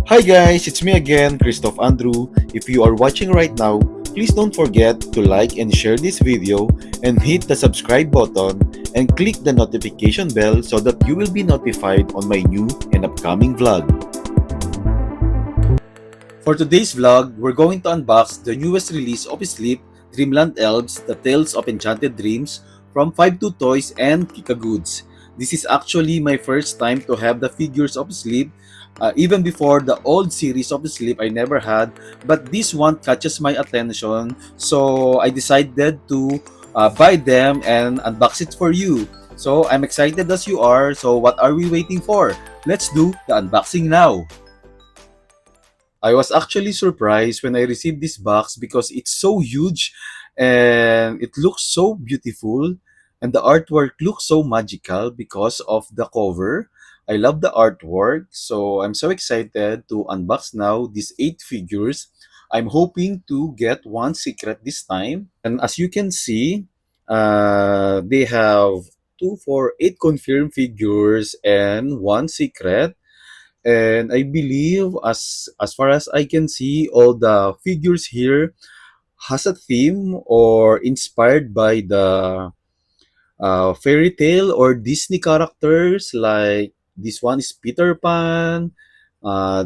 Hi guys, it's me again, Christoph Andrew. If you are watching right now, please don't forget to like and share this video and hit the subscribe button and click the notification bell so that you will be notified on my new and upcoming vlog. For today's vlog, we're going to unbox the newest release of Sleep, Dreamland Elves, The Tales of Enchanted Dreams from 52 Toys and Kika Goods. This is actually my first time to have the figures of Sleep. Even before the old series of Sleep I never had, but this one catches my attention, so I decided to buy them and unbox it for you. So I'm excited as you are, so what are we waiting for? Let's do the unboxing now! I was actually surprised when I received this box because it's so huge and it looks so beautiful and the artwork looks so magical because of the cover. I love the artwork, so I'm so excited to unbox now these 8 figures. I'm hoping to get one secret this time. And as you can see, they have 2, 4, 8 confirmed figures and one secret. And I believe as far as I can see, all the figures here has a theme or inspired by the fairy tale or Disney characters. Like this one is Peter Pan,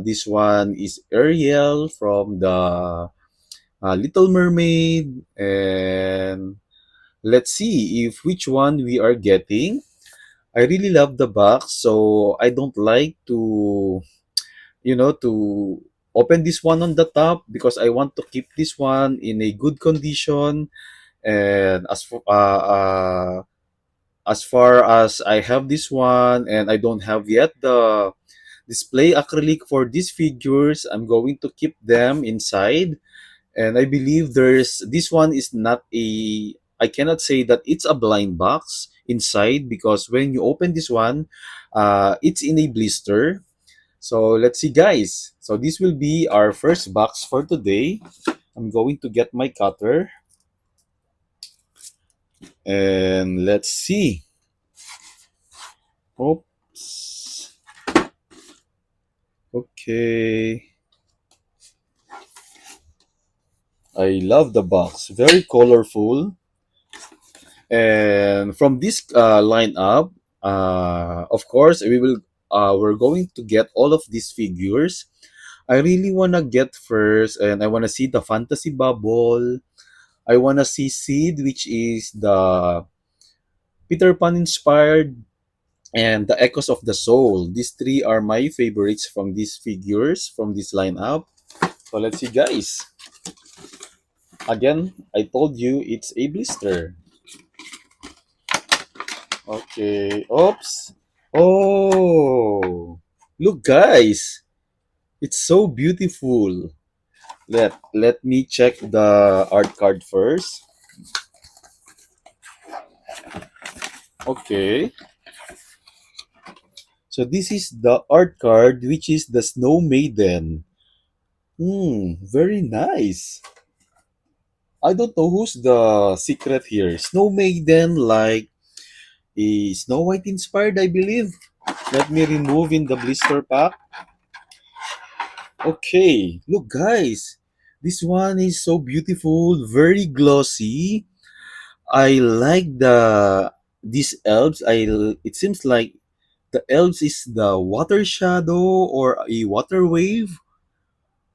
this one is Ariel from the Little Mermaid, and let's see if which one we are getting. I really love the box, so I don't like to open this one on the top because I want to keep this one in a good condition. And as far as I have this one and I don't have yet the display acrylic for these figures, I'm going to keep them inside. And I believe there's this one is not a I cannot say that it's a blind box inside because when you open this one, it's in a blister. So let's see, guys. So this will be our first box for today. I'm going to get my cutter and let's see. Oops. Okay. I love the box. Very colorful. And from this lineup, of course, we're going to get all of these figures. I really wanna get first, and I wanna see the fantasy bubble. I wanna see Seed, which is the Peter Pan inspired, and the Echoes of the Soul. These three are my favorites from these figures, from this lineup. So let's see, guys. Again, I told you it's a blister. Okay. Oops. Oh, look, guys. It's so beautiful. Let me check the art card first. Okay. So this is the art card, which is the Snow Maiden. Very nice. I don't know who's the secret here. Snow Maiden, like a Snow White inspired, I believe. Let me remove in the blister pack. Okay, look, guys. This one is so beautiful, very glossy. I like these elves. It seems like the elves is the water shadow or a water wave,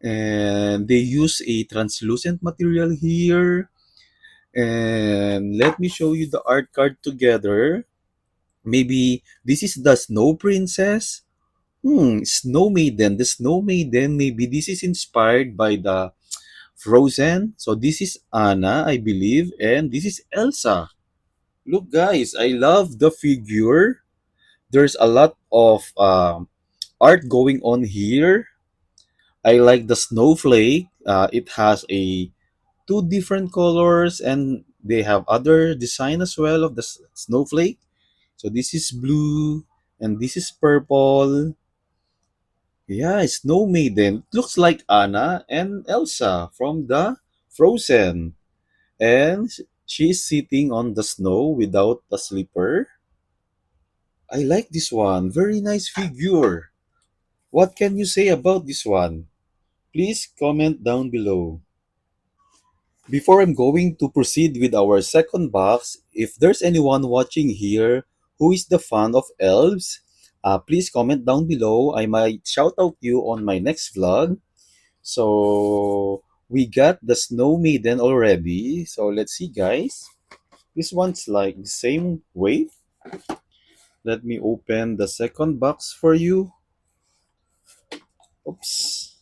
and they use a translucent material here. And let me show you the art card together. Maybe this is the Snow Princess. Snow Maiden. The Snow Maiden, maybe this is inspired by the Frozen. So this is Anna, I believe, and this is Elsa. Look, guys, I love the figure. There's a lot of art going on here. I like the snowflake. It has a two different colors and they have other design as well of the snowflake. So this is blue and this is purple. Yeah, Snow Maiden. It looks like Anna and Elsa from the Frozen. And she is sitting on the snow without a slipper. I like this one. Very nice figure. What can you say about this one? Please comment down below. Before I'm going to proceed with our second box, if there's anyone watching here who is the fan of elves, please comment down below. I might shout out you on my next vlog. So we got the Snow Maiden already. So let's see, guys. This one's like the same weight. Let me open the second box for you. Oops.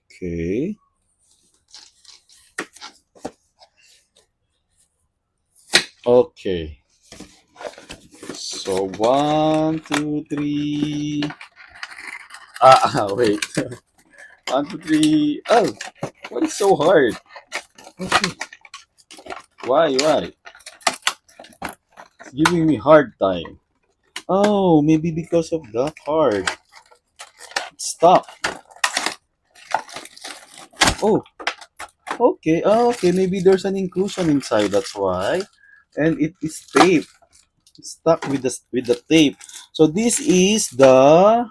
Okay. Okay. So one, two, three. Wait. One, two, three. Oh, what is so hard? Okay. Why? It's giving me hard time. Oh, maybe because of the card. It's stuck. Oh, okay. Oh, okay. Maybe there's an inclusion inside. That's why. And it is tape. It's stuck with the tape. So this is the.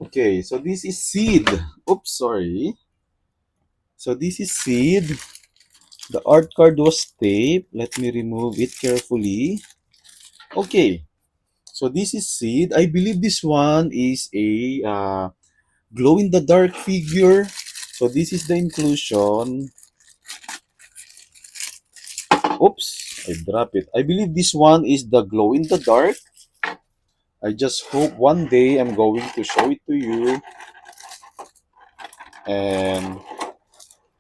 Okay. So this is seed. Oops, sorry. So this is seed. The art card was tape. Let me remove it carefully. Okay. So this is seed. I believe this one is a glow in the dark figure. So this is the inclusion. Oops, I dropped it. I believe this one is the glow in the dark. I just hope one day I'm going to show it to you and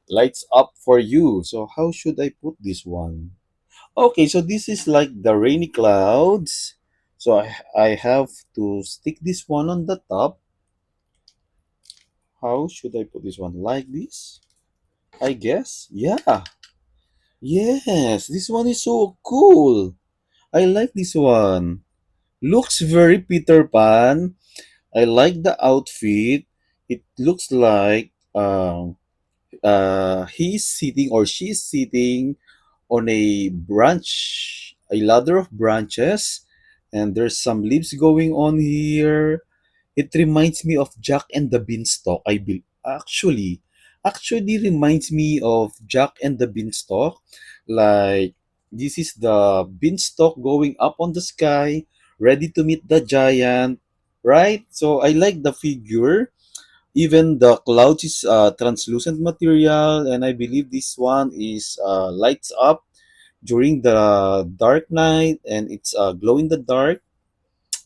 lights up for you. So how should I put this one? Okay, so this is like the rainy clouds. So I have to stick this one on the top. How should I put this one? Like this? I guess. Yeah. Yes, this one is so cool. I like this one. Looks very Peter Pan. I like the outfit. It looks like he's sitting or she's sitting on a branch, a ladder of branches, and there's some leaves going on here. It reminds me of Jack and the Beanstalk. Actually reminds me of Jack and the Beanstalk. Like this is the beanstalk going up on the sky, ready to meet the giant, right? So I like the figure. Even the clouds is translucent material, and I believe this one is lights up during the dark night, and it's glow in the dark.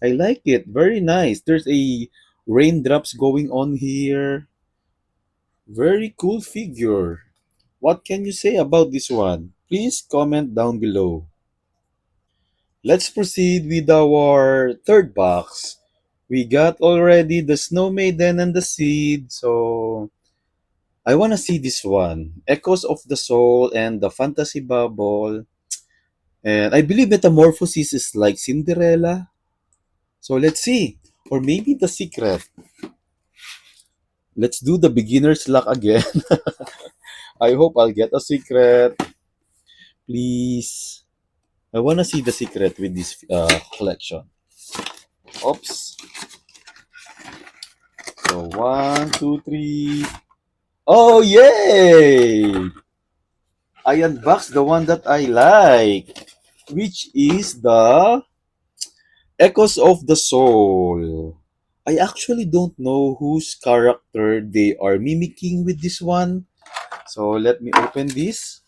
I like it. Very nice. There's a raindrops going on here. Very cool figure. What can you say about this one? Please comment down below. Let's proceed with our third box. We got already the Snow Maiden and the Seed, so I want to see this one. Echoes of the Soul and the Fantasy Bubble. And I believe Metamorphosis is like Cinderella. So let's see. Or maybe The Secret. Let's do the beginner's luck again. I hope I'll get a secret. Please. I want to see the secret with this collection. Oops. So one, two, three. Oh, yay! I unboxed the one that I like, which is the Echoes of the Soul. I actually don't know whose character they are mimicking with this one. So let me open this.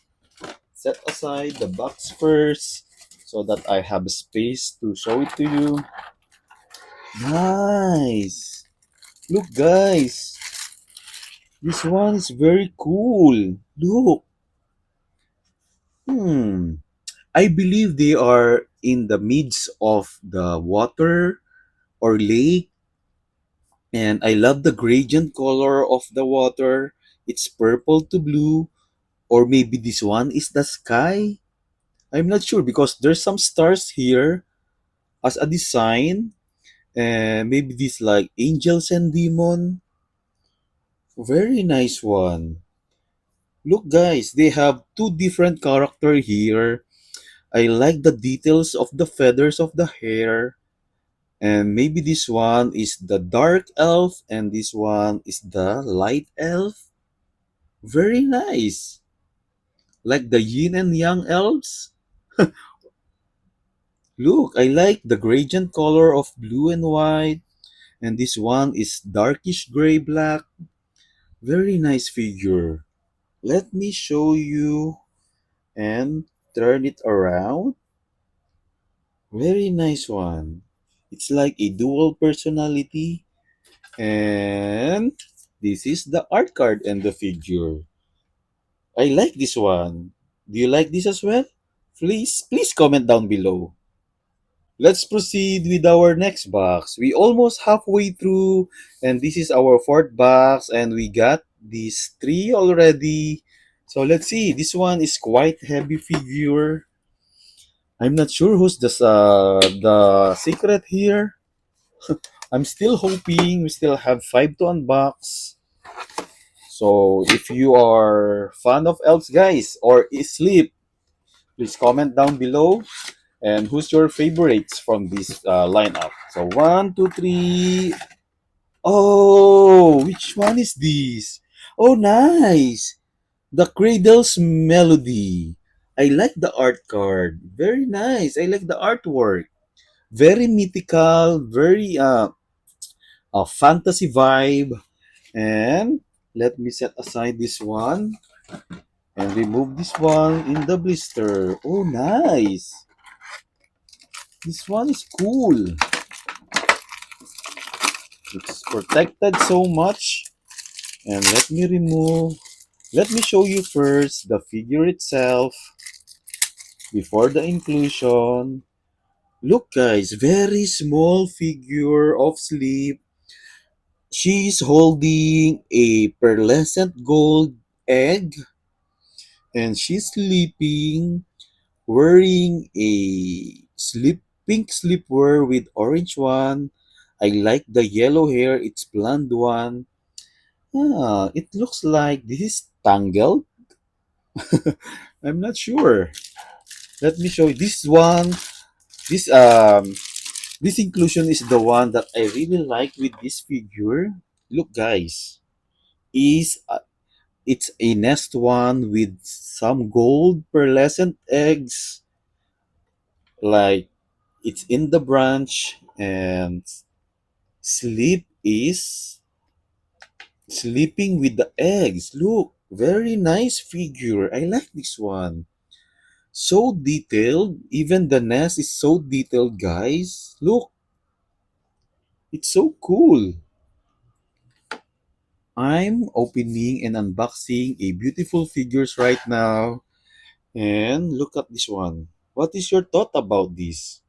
Set aside the box first so that I have space to show it to you. Nice. Look, guys. This one is very cool. Look. Hmm. I believe they are in the midst of the water or lake, and I love the gradient color of the water. It's purple to blue, or maybe this one is the sky. I'm not sure because there's some stars here as a design, and maybe this like angels and demon. Very nice one. Look, guys, they have two different character here. I like the details of the feathers of the hair. And maybe this one is the dark elf and this one is the light elf. Very nice. Like the yin and yang elves. Look, I like the gradient color of blue and white. And this one is darkish gray black. Very nice figure. Let me show you and turn it around. Very nice one. It's like a dual personality. And this is the art card and the figure. I like this one. Do you like this as well? Please comment down below. Let's proceed with our next box. We almost halfway through and this is our fourth box and we got these three already. So let's see. This one is quite heavy figure. I'm not sure who's the secret here. I'm still hoping we still have five to unbox. So if you are fan of elves guys or sleep, please comment down below. And who's your favorites from this lineup? So one, two, three. Oh, which one is this? Oh, nice. The Cradle's Melody. I like the art card. Very nice. I like the artwork. Very mythical, very a fantasy vibe. And let me set aside this one and remove this one in the blister. Oh, nice. This one is cool. It's protected so much. And let me show you first the figure itself before the inclusion. Look guys, very small figure of Sleep. She's holding a pearlescent gold egg and she's sleeping wearing a pink sleepwear with orange one. I like the yellow hair, it's blonde one. Ah, it looks like this is tangled. I'm not sure. Let me show you this one. This this inclusion is the one that I really like with this figure. Look, guys, is it's a nest one with some gold pearlescent eggs. Like it's in the branch and sleep is sleeping with the eggs. Look, very nice figure. I like this one. So detailed. Even the nest is so detailed, guys. Look, it's so cool. I'm opening and unboxing a beautiful figures right now. And look at this one. What is your thought about this?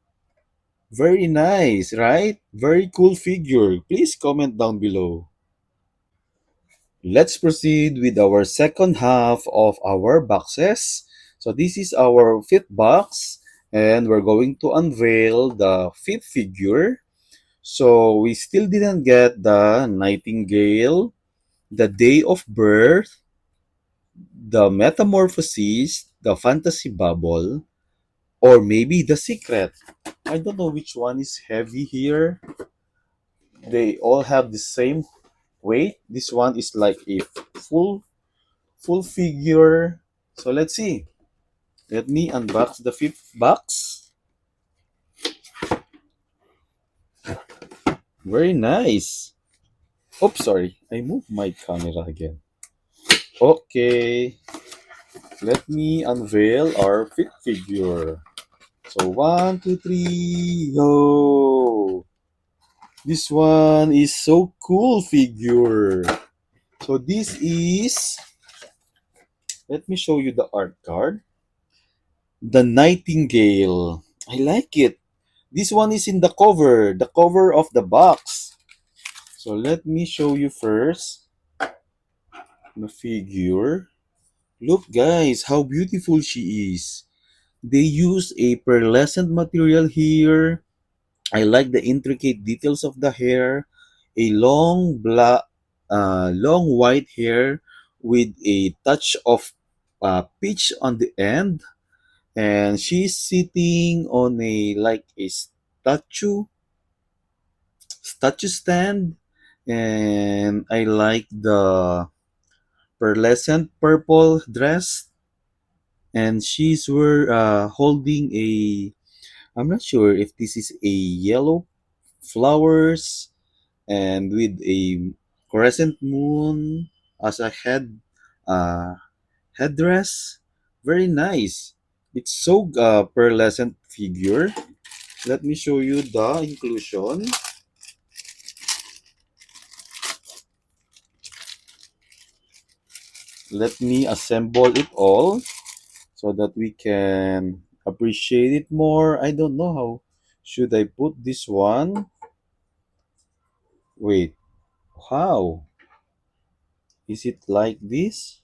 Very nice, right? Very cool figure. Please comment down below. Let's proceed with our second half of our boxes. So this is our fifth box and we're going to unveil the fifth figure. So we still didn't get the Nightingale, the day of birth, the metamorphosis, the fantasy bubble, or maybe the secret. I don't know which one is heavy here. They all have the same weight. This one is like a full full figure. So let's see. Let me unbox the fifth box. Very nice. Oops, sorry. I moved my camera again. Okay. Let me unveil our fifth figure. So one, two, three, go. This one is so cool figure. So this is, let me show you the art card. The Nightingale. I like it. This one is in the cover of the box. So let me show you first the figure. Look guys, how beautiful she is. They use a pearlescent material here. I like the intricate details of the hair. A long white hair with a touch of peach on the end, and she's sitting on a like a statue. statue stand, and I like the pearlescent purple dress, and holding a, I'm not sure if this is a yellow flowers and with a crescent moon as a uh, headdress. Very nice. It's so pearlescent figure. Let me show you the inclusion. Let me assemble it all so that we can appreciate it more. I don't know how should I put this one. Wait, how? Is it like this?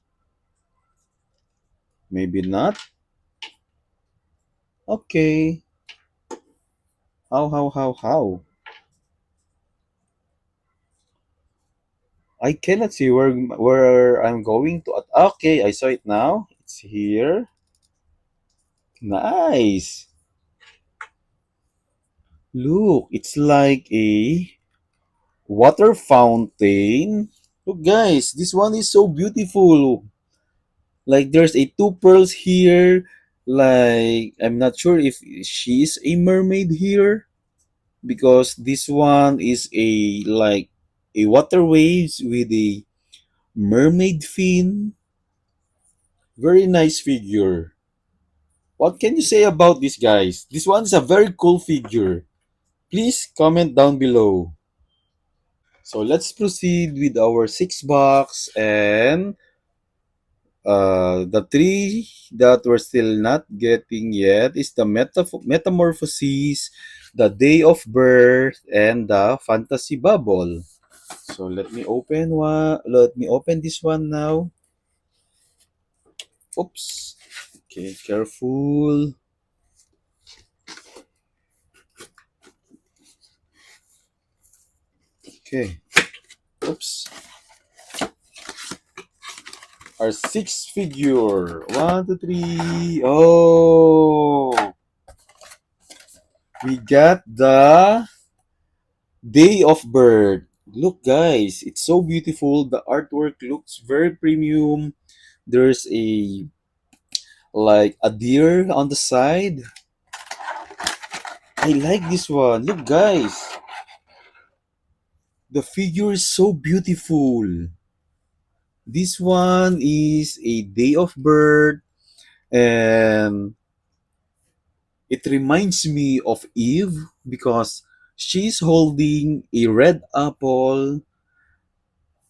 Maybe not. Okay. How? I cannot see where I'm going to. Okay, I saw it now. It's here. Nice. Look, it's like a water fountain. Look, guys, this one is so beautiful. Like there's a two pearls here. Like I'm not sure if she is a mermaid here because this one is a like a water waves with a mermaid fin. Very nice figure. What can you say about this, guys? This one is a very cool figure. Please comment down below. So let's proceed with our six box, and the three that we're still not getting yet is the Metamorphoses, the Day of Birth, and the Fantasy Bubble. So let me open one. Let me open this one now. Oops. Okay, careful. Okay. Oops. Our sixth figure. One, two, three. Oh, we got the Day of Birth. Look, guys, it's so beautiful. The artwork looks very premium. There's a like a deer on the side. I like this one. Look, guys, the figure is so beautiful. This one is a Day of Birth, and it reminds me of Eve because she's holding a red apple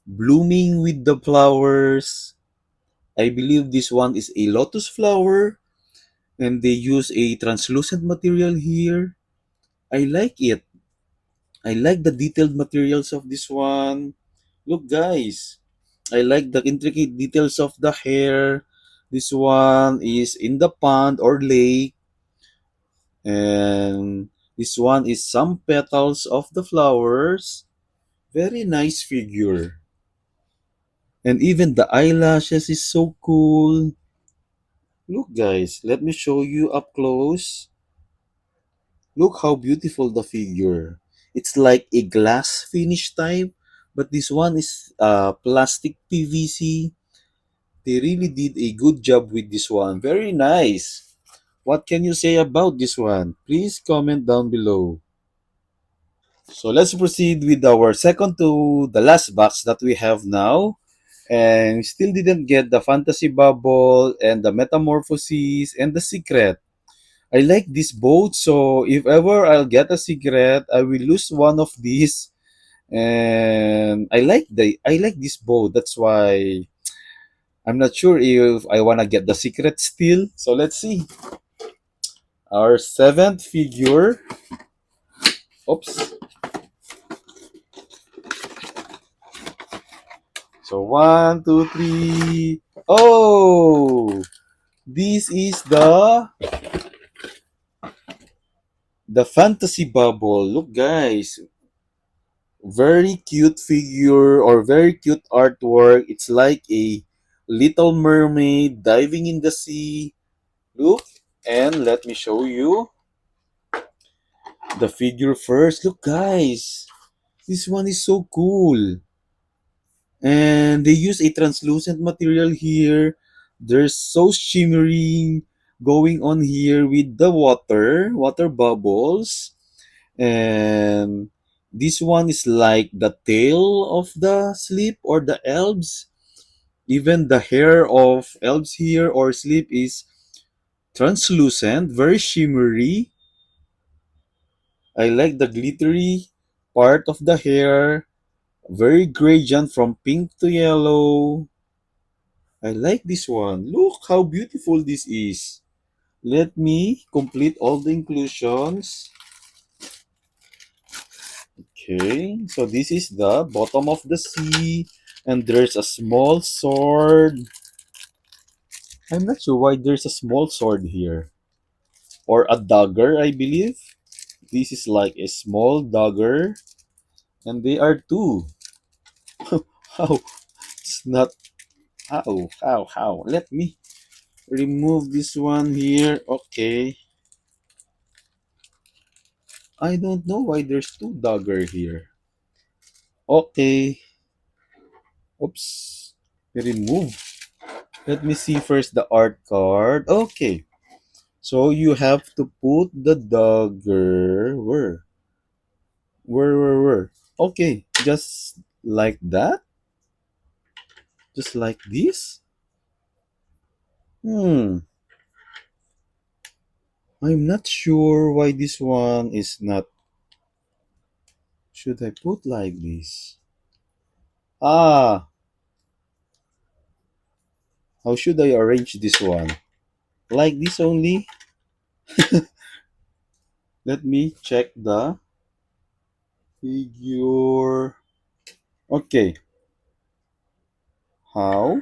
blooming with the flowers. I believe this one is a lotus flower, and they use a translucent material here. I like it. I like the detailed materials of this one. Look, guys. I like the intricate details of the hair. This one is in the pond or lake, and this one is some petals of the flowers. Very nice figure. And even the eyelashes is so cool. Look, guys, let me show you up close. Look how beautiful the figure. It's like a glass finish type, but this one is plastic PVC. They really did a good job with this one. Very nice. What can you say about this one? Please comment down below. So let's proceed with our second to the last box that we have now. And we still didn't get the Fantasy Bubble and the Metamorphoses and the Secret. I like this boat, so if ever I'll get a secret, I will lose one of these. And I like this boat. That's why I'm not sure if I wanna get the secret still. So let's see. Our seventh figure. Oops. So one, two, three. Oh, this is the fantasy bubble. Look, guys, very cute figure or very cute artwork. It's like a little mermaid diving in the sea. Look, and let me show you the figure first. Look, guys, This one is so cool. And they use a translucent material here. There's so shimmery going on here with the water bubbles. And this one is like the tail of the sleep or the elves. Even the hair of elves here or sleep is translucent, very shimmery. I like the glittery part of the hair, very gradient from pink to yellow. I like this one. Look how beautiful this is. Let me complete all the inclusions. Okay, so this is the bottom of the sea, and there's a small sword. I'm not sure why there's a small sword here. Or a dagger, I believe. This is like a small dagger, and they are two. How? It's not. How? Let me remove this one here. Okay. I don't know why there's two dagger here. Okay. Oops. Remove. Let me see first the art card. Okay. So you have to put the dagger where? Okay, just like that, just like this. Hmm. I'm not sure why this one is not. Should I put like this? Ah, how should I arrange this one? Like this only? Let me check the figure. Okay, how?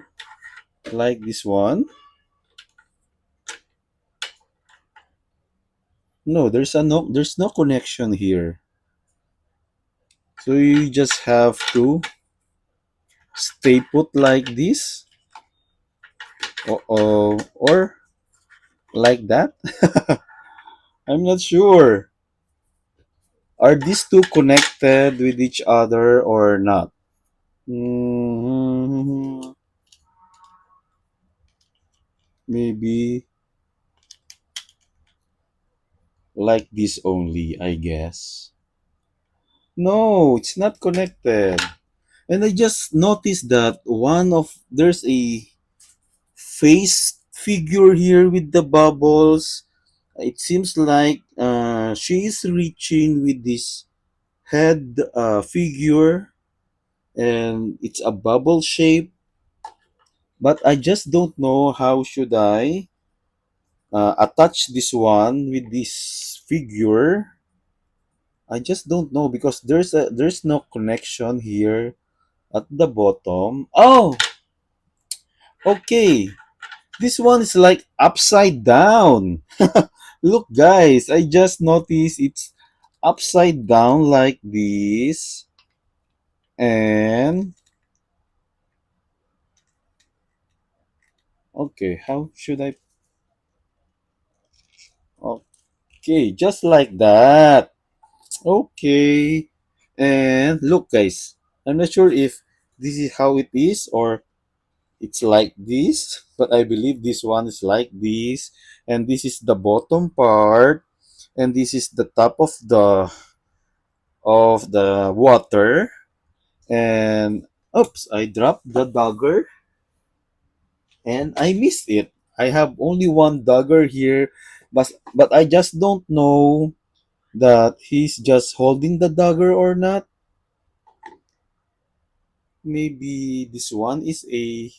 Like this one? No, there's no connection here. So you just have to stay put like this. Or like that. I'm not sure. Are these two connected with each other or not? Mhm. Maybe like this only, I guess. No, it's not connected. And I just noticed that there's a face figure here with the bubbles. It seems like she is reaching with this head figure, and it's a bubble shape, but I just don't know how should I attach this one with this figure. I just don't know because there's no connection here at the bottom. Oh, okay. This one is like upside down. Look, guys, I just noticed it's upside down like this. And okay, how should I? Okay, just like that. Okay. And look, guys, I'm not sure if this is how it is or it's like this, but I believe this one is like this. And this is the bottom part, and this is the top of the water. And oops, I dropped the dagger and I missed it. I have only one dagger here, but I just don't know that he's just holding the dagger or not. Maybe this one is a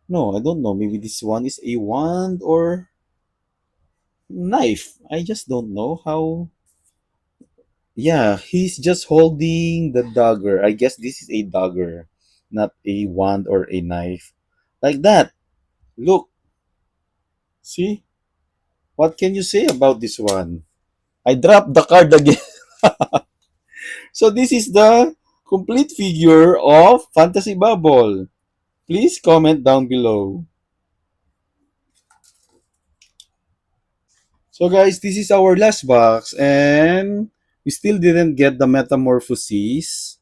no, I don't know. Maybe this one is a wand or knife. I just don't know how. Yeah, he's just holding the dagger. I guess this is a dagger, not a wand or a knife. Like that. Look, see? What can you say about this one? I dropped the card again. So this is the complete figure of Fantasy Bubble. Please comment down below. So guys, this is our last box, and We still didn't get the metamorphosis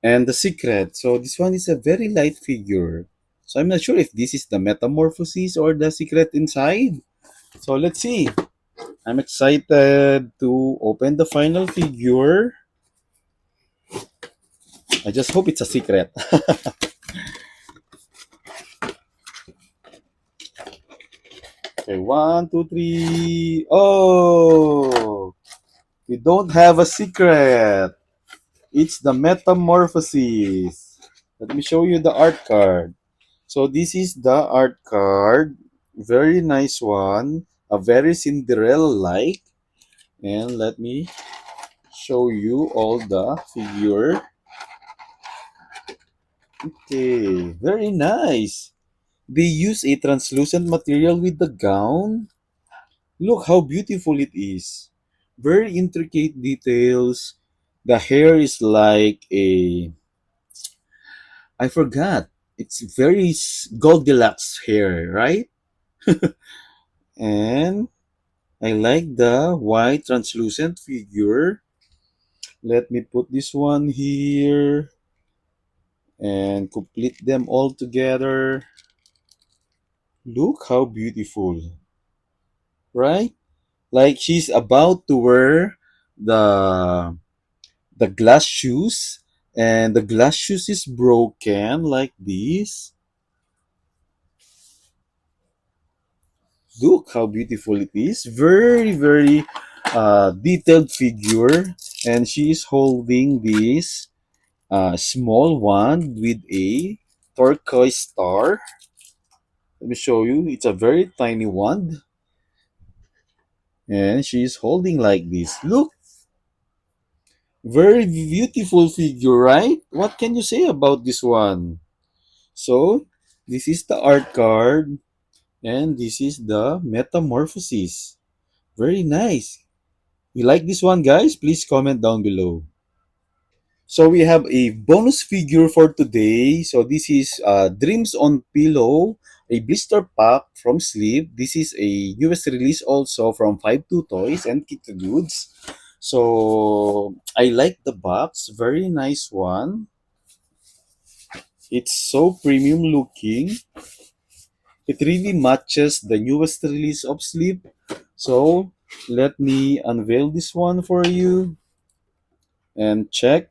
and the secret. So this one is a very light figure. So I'm not sure if this is the metamorphosis or the secret inside. So let's see. I'm excited to open the final figure. I just hope it's a secret. Okay, one, two, three. Oh, we don't have a secret. It's the metamorphosis. Let me show you the art card. So this is the art card. Very nice one. A very Cinderella-like. And let me show you all the figure. Okay, very nice. They use a translucent material with the gown. Look how beautiful it is. Very intricate details. The hair is like a, I forgot. It's very Goldilocks hair, right? And I like the white translucent figure. Let me put this one here and complete them all together. Look how beautiful, right? Like she's about to wear the the glass shoes, and the glass shoes is broken like this. Look how beautiful it is. Very, very detailed figure. And she is holding this small one with a turquoise star. Let me show you. It's a very tiny one. And she is holding like this. Look, very beautiful figure, right? What can you say about this one? So, this is the art card. And this is the metamorphosis. Very nice. You like this one, guys? Please comment down below. So we have a bonus figure for today. So this is Dreams on Pillow, a blister pack from Sleep. This is a US release also from 52 Toys and Kita Goods. So I like the box. Very nice one. It's so premium looking. It really matches the newest release of Sleep. So let me unveil this one for you and check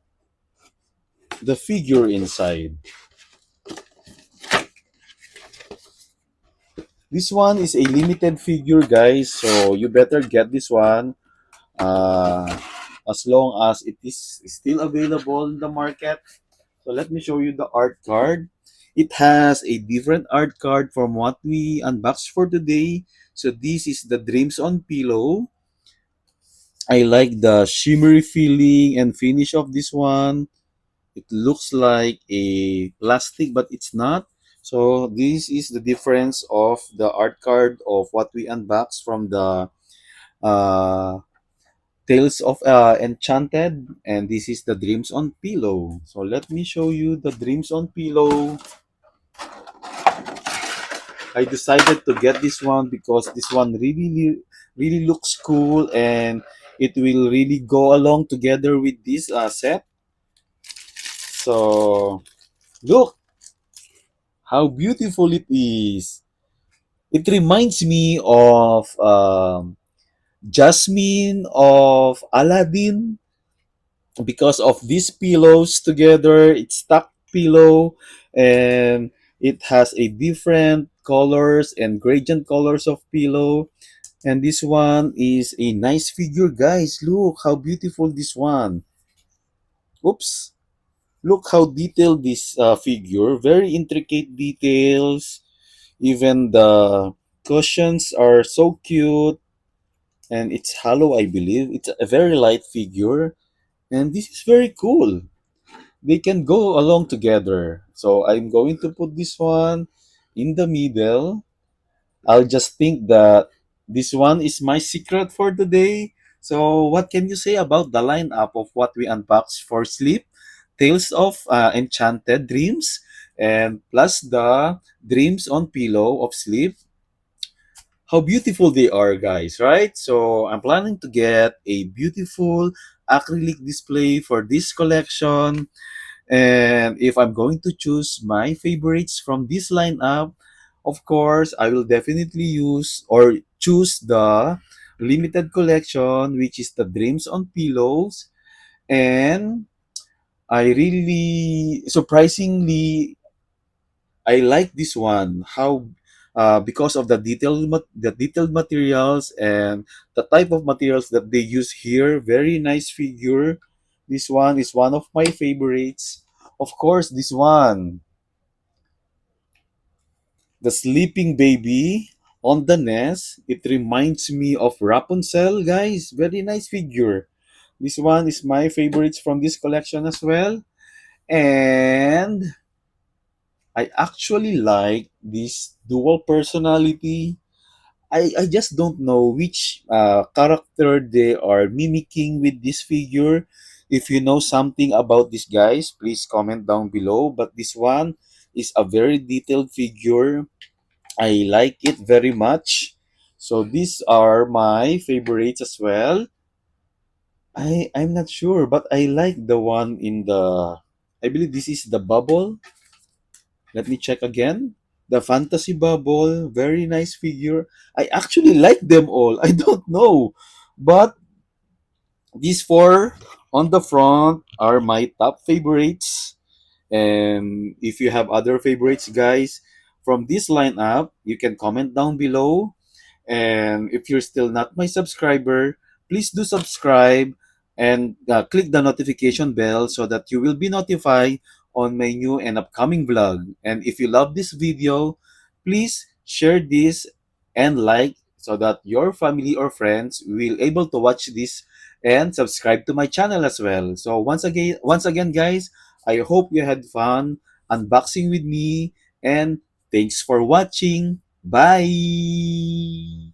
the figure inside. This one is a limited figure, guys, so you better get this one uh, as long as it is still available in the market. So let me show you the art card. It has a different art card from what we unboxed for today. So this is the Dreams on Pillow. I like the shimmery feeling and finish of this one. It looks like a plastic, but it's not. So this is the difference of the art card of what we unboxed from the uh, Tales of Enchanted, and this is the Dreams on Pillow. So let me show you the Dreams on Pillow. I decided to get this one because this one really looks cool, and it will really go along together with this set. So look how beautiful it is. It reminds me of Jasmine of Aladdin because of these pillows together. It's stuck pillow, and it has a different colors and gradient colors of pillow. And this one is a nice figure, guys. Look how beautiful this one. Oops. Look how detailed this figure. Very intricate details. Even the cushions are so cute, and it's hollow, I believe. It's a very light figure, and this is very cool. They can go along together. So I'm going to put this one in the middle. I'll just think that this one is my secret for today. So what can you say about the lineup of what we unboxed for Sleep? Tales of Enchanted Dreams, and plus the Dreams on Pillow of Sleep. How beautiful they are, guys, right? So I'm planning to get a beautiful acrylic display for this collection. And if I'm going to choose my favorites from this lineup, of course, I will definitely use or choose the limited collection, which is the Dreams on Pillows. And I really, surprisingly, I like this one. How because of the detailed materials and the type of materials that they use here. Very nice figure. This one is one of my favorites. Of course, this one, the sleeping baby on the nest. It reminds me of Rapunzel, guys. Very nice figure. This one is my favorites from this collection as well. And I actually like this dual personality. I just don't know which character they are mimicking with this figure. If you know something about these guys, please comment down below. But this one is a very detailed figure. I like it very much. So these are my favorites as well. I'm not sure, but I like the one in the. I believe this is the bubble. Let me check again. The Fantasy Bubble, very nice figure. I actually like them all. I don't know. But these four on the front are my top favorites. And if you have other favorites, guys, from this lineup, you can comment down below. And if you're still not my subscriber, please do subscribe and click the notification bell so that you will be notified on my new and upcoming vlog. And if you love this video, please share this and like so that your family or friends will able to watch this and subscribe to my channel as well. So once again guys, I hope you had fun unboxing with me and thanks for watching. Bye!